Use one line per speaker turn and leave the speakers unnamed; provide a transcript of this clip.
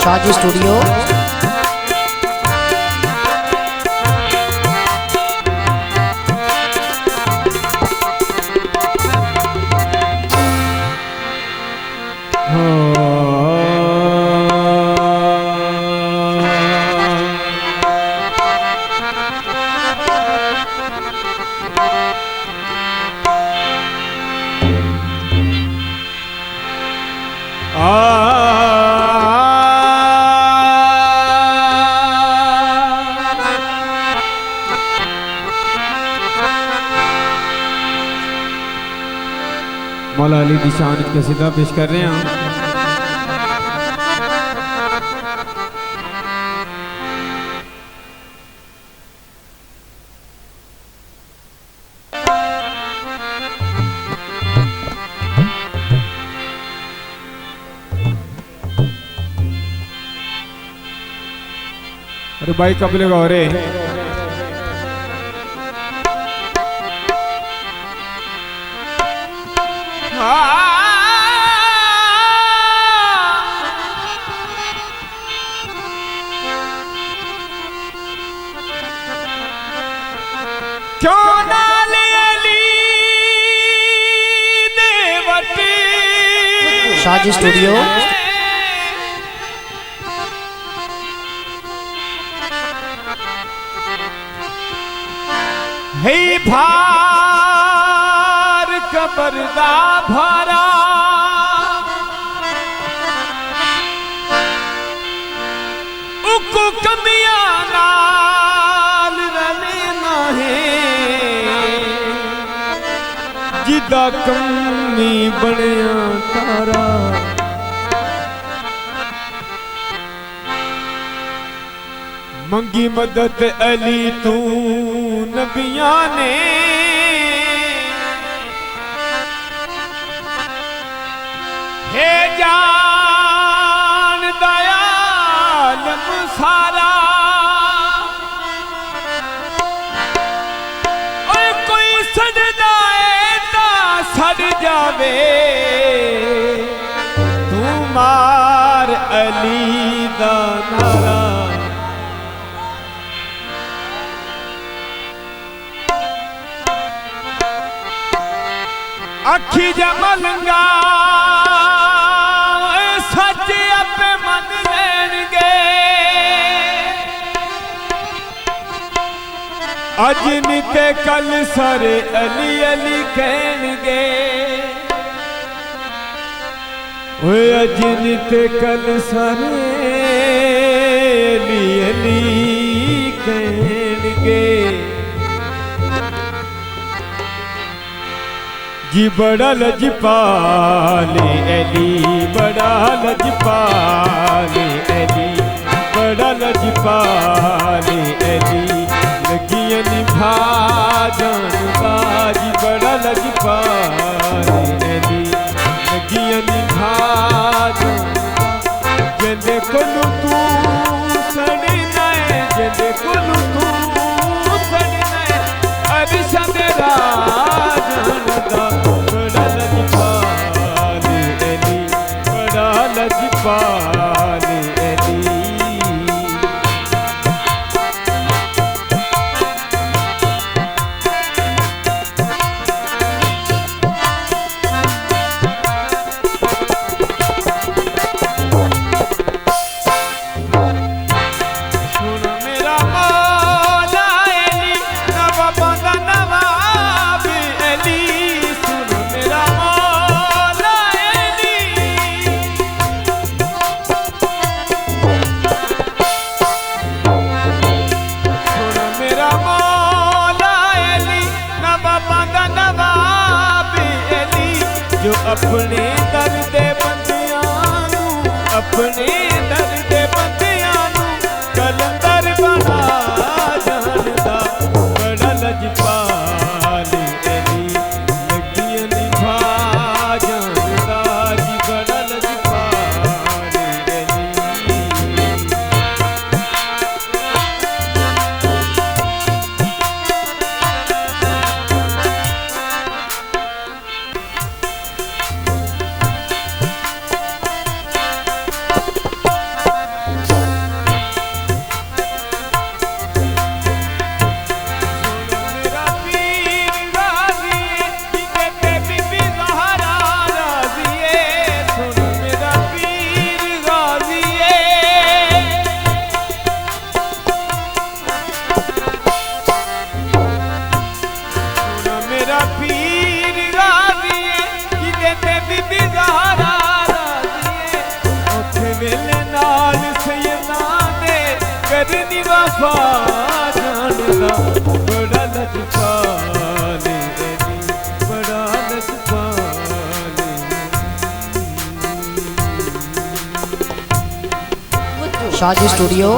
Shaji studio.
मौला अली दी शान च कसीदा पेश कर रहे हैं। अरे भाई कब लगा रे
क्यों ना ले अली देवती
शाजी स्टूडियो।
हे भार कबरदा भारा उकु कमिया नाल रलेना है जिदा कमी बनिया तारा मंगी मदद अली तू नबियां ने हे जान दयालम सारा और कोई सजदा ता सड़ जावे तू मार अली दा नारा अखी जमलंगा सच अपे मन लेंगे अज निते कल सारे अली अली कहनगे ओए अज निते कल सारे अली अली कहनगे जी बड़ा लजपाले अली बड़ा लजपाले अली बड़ा लजपाले अली लगिया निभा जानदा जी बड़ा लजपाले अली लगिया निभा जानदा जंदे कोलू तू सड़ना है जंदे कोलू तू सड़ना है अरिशा तेरा जानदा बड़ा लजपाले अली बड़ा लजपाले अली जो अपने दर दे बंदियां नू अपने दर दे बंदियां नू कलंदर बना जानदा बड़ा लजपाले अली लगिया निभा जानदा जी बड़ा लजपाले अली वफा जानदा बड़ा लजपाले अली बड़ा लजपाले
Shaji Studio.